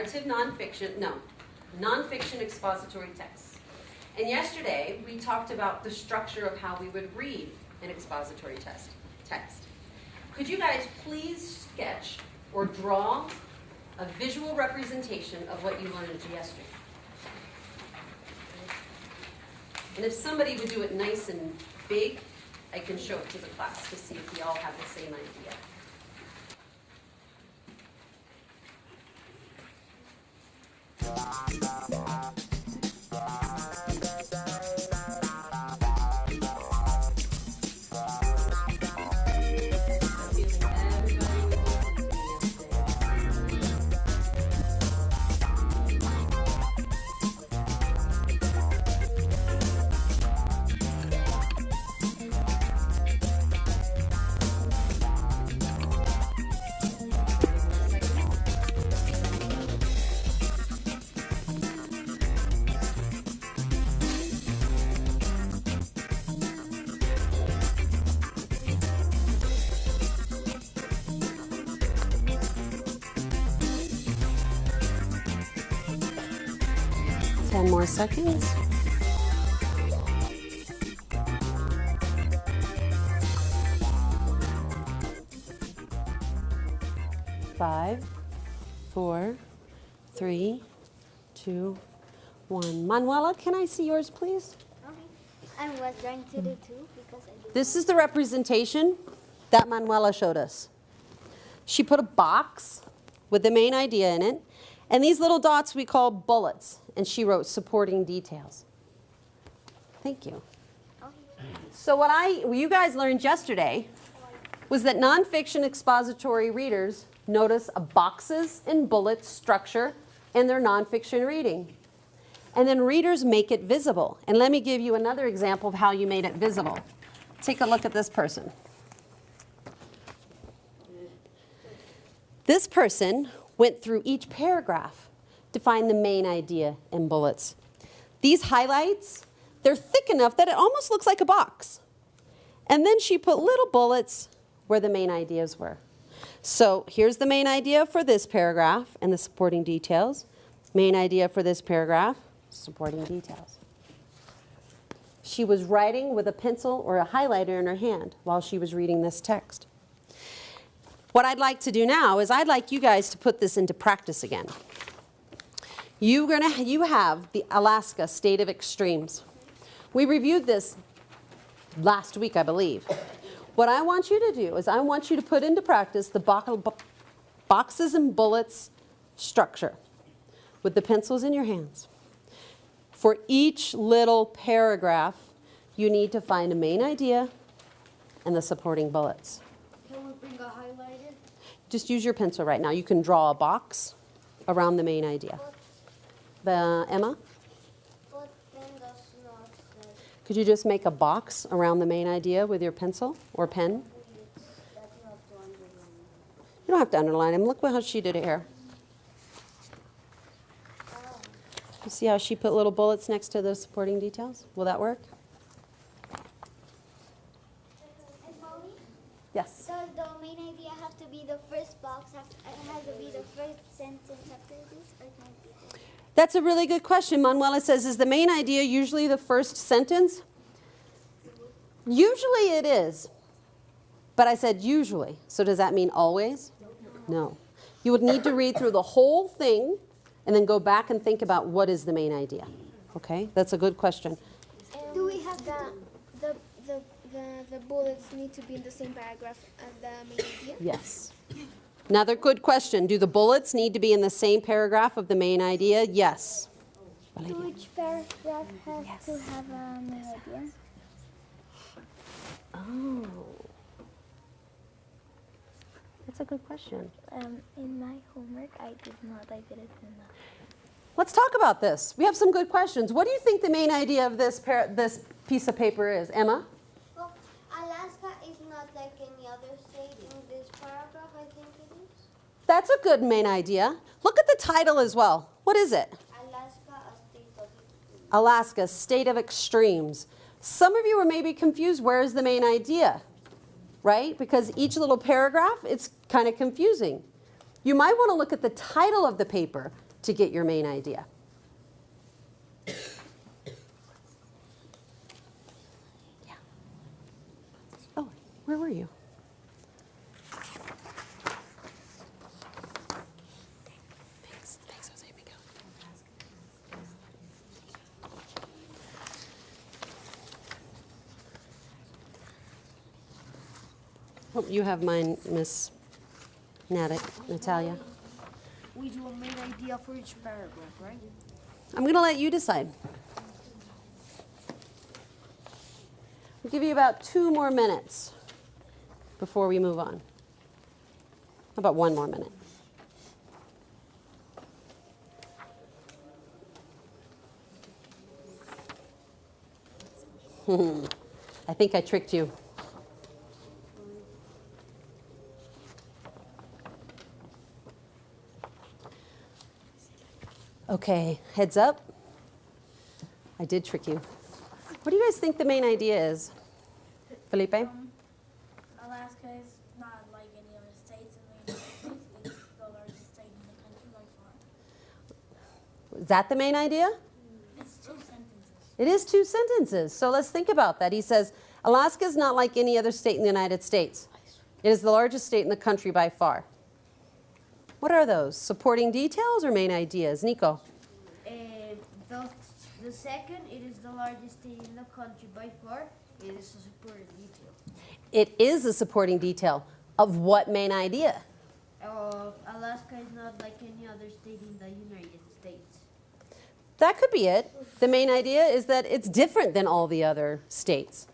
narrative nonfiction, no, nonfiction expository texts. And yesterday, we talked about the structure of how we would read an expository text. Could you guys please sketch or draw a visual representation of what you learned yesterday? And if somebody would do it nice and big, I can show it to the class to see if we all have the same idea. Ten more seconds. Five, 4, 3, 2, 1. Manuela, can I see yours, please? Okay. I was trying to do too because I did. This is the representation that Manuela showed us. She put a box with the main idea in it, and these little dots we call bullets, and she wrote supporting details. Thank you. So what you guys learned yesterday was that nonfiction expository readers notice a boxes and bullets structure in their nonfiction reading. And then readers make it visible. And let me give you another example of how you made it visible. Take a look at this person. This person went through each paragraph to find the main idea in bullets. These highlights, they're thick enough that it almost looks like a box. And then she put little bullets where the main ideas were. So here's the main idea for this paragraph and the supporting details. Main idea for this paragraph, supporting details. She was writing with a pencil or a highlighter in her hand while she was reading this text. What I'd like to do now is I'd like you guys to put this into practice again. You have the Alaska State of Extremes. We reviewed this last week, I believe. What I want you to do is I want you to put into practice the boxes and bullets structure with the pencils in your hands. For each little paragraph, you need to find a main idea and the supporting bullets. Can we bring a highlighter? Just use your pencil right now. You can draw a box around the main idea. Emma? But then that's not Could you just make a box around the main idea with your pencil or pen? that you have to underline. You don't have to underline them. Look how she did it here. You see how she put little bullets next to the supporting details? Will that work? And Molly, Yes. does the main idea have to be the first box? It has to be the first sentence after this, or can it be the... That's a really good question. Manuela says, is the main idea usually the first sentence? Usually it is. But I said usually. So does that mean always? No. You would need to read through the whole thing and then go back and think about what is the main idea. Okay? That's a good question. Do we have the bullets need to be in the same paragraph as the main idea? Yes. Another good question. Do the bullets need to be in the same paragraph of the main idea? Yes. Do each paragraph has to have a main idea? Oh. That's a good question. In my homework, I did it in the... Let's talk about this. We have some good questions. What do you think the main idea of this piece of paper is? Emma? Well, Alaska is not like any other state in this paragraph, I think it is. That's a good main idea. Look at the title as well. What is it? Alaska, a state of extremes. Alaska, State of Extremes. Some of you are maybe confused, where is the main idea? Right? Because each little paragraph, it's kind of confusing. You might want to look at the title of the paper to get your main idea. Yeah. Oh, where were you? Thanks, Jose. Here we go. Oh, you have mine, Miss Natalia. We do a main idea for each paragraph, right? I'm going to let you decide. I'll give you about 2 more minutes before we move on. How about 1 more minute? I think I tricked you. Okay, heads up. I did trick you. What do you guys think the main idea is? Felipe? Alaska is not like any other states in the United States. It's the largest state in the country by far. Is that the main idea? It's 2 sentences. It is 2 sentences. So let's think about that. He says, Alaska is not like any other state in the United States. It is the largest state in the country by far. What are those? Supporting details or main ideas? Nico? The second, it is the largest state in the country by far. It is a supporting detail. It is a supporting detail. Of what main idea? Alaska is not like any other state in the United States. That could be it. The main idea is that it's different than all the other states.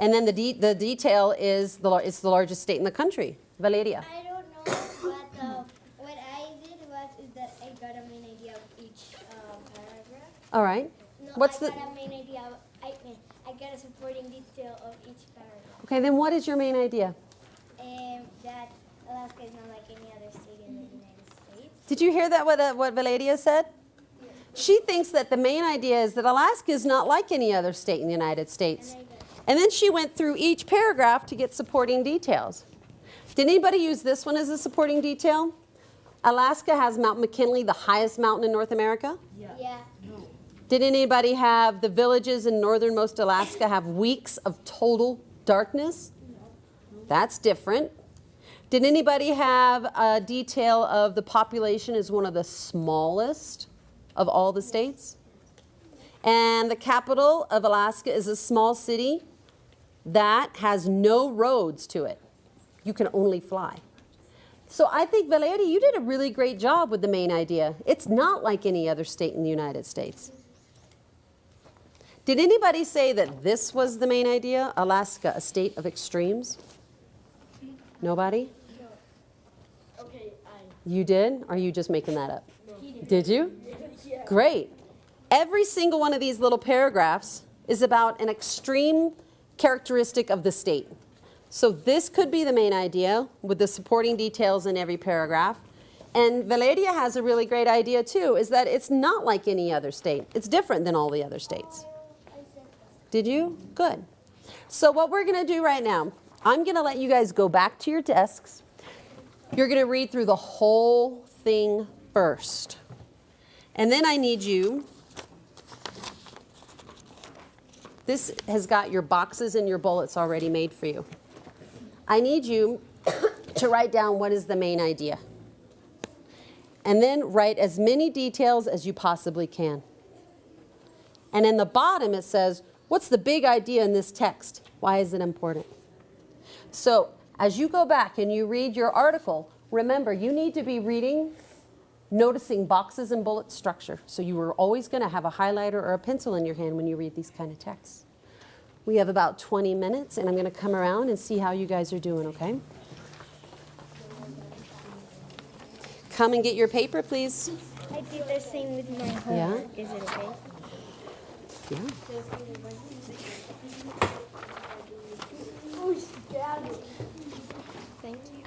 And then the detail is it's the largest state in the country. Valeria? I don't know, but what I did is that I got a main idea of each paragraph. All right. No, What's I the... got a main idea. I got a supporting detail of each paragraph. Okay, then what is your main idea? That Alaska is not like any other state in the United States. Did you hear that, what Valeria said? She thinks that the main idea is that Alaska is not like any other state in the United States. And then she went through each paragraph to get supporting details. Did anybody use this one as a supporting detail? Alaska has Mount McKinley, the highest mountain in North America. Yeah. Did anybody have the villages in northernmost Alaska have weeks of total darkness? That's different. Did anybody have a detail of the population is one of the smallest of all the states? And the capital of Alaska is a small city that has no roads to it. You can only fly. So I think, Valeria, you did a really great job with the main idea. It's not like any other state in the United States. Did anybody say that this was the main idea? Alaska, a state of extremes? Nobody? No. Okay, You did? Or are you just making that up? No. Did you? Yeah. Great. Every single one of these little paragraphs is about an extreme characteristic of the state. So this could be the main idea with the supporting details in every paragraph. And Valeria has a really great idea too, is that it's not like any other state. It's different than all the other states. Did you? Good. So what we're going to do right now, I'm going to let you guys go back to your desks. You're going to read through the whole thing first. And then I need you, this has got your boxes and your bullets already made for you. I need you to write down what is the main idea. And then write as many details as you possibly can. And in the bottom it says, what's the big idea in this text? Why is it important? So as you go back and you read your article, remember you need to be reading, noticing boxes and bullet structure. So you are always going to have a highlighter or a pencil in your hand when you read these kind of texts. We have about 20 minutes and I'm going to come around and see how you guys are doing, okay? Come and get your paper, please. I did the same with my homework. Is it okay? Yeah. Oh, she got it. Thank you.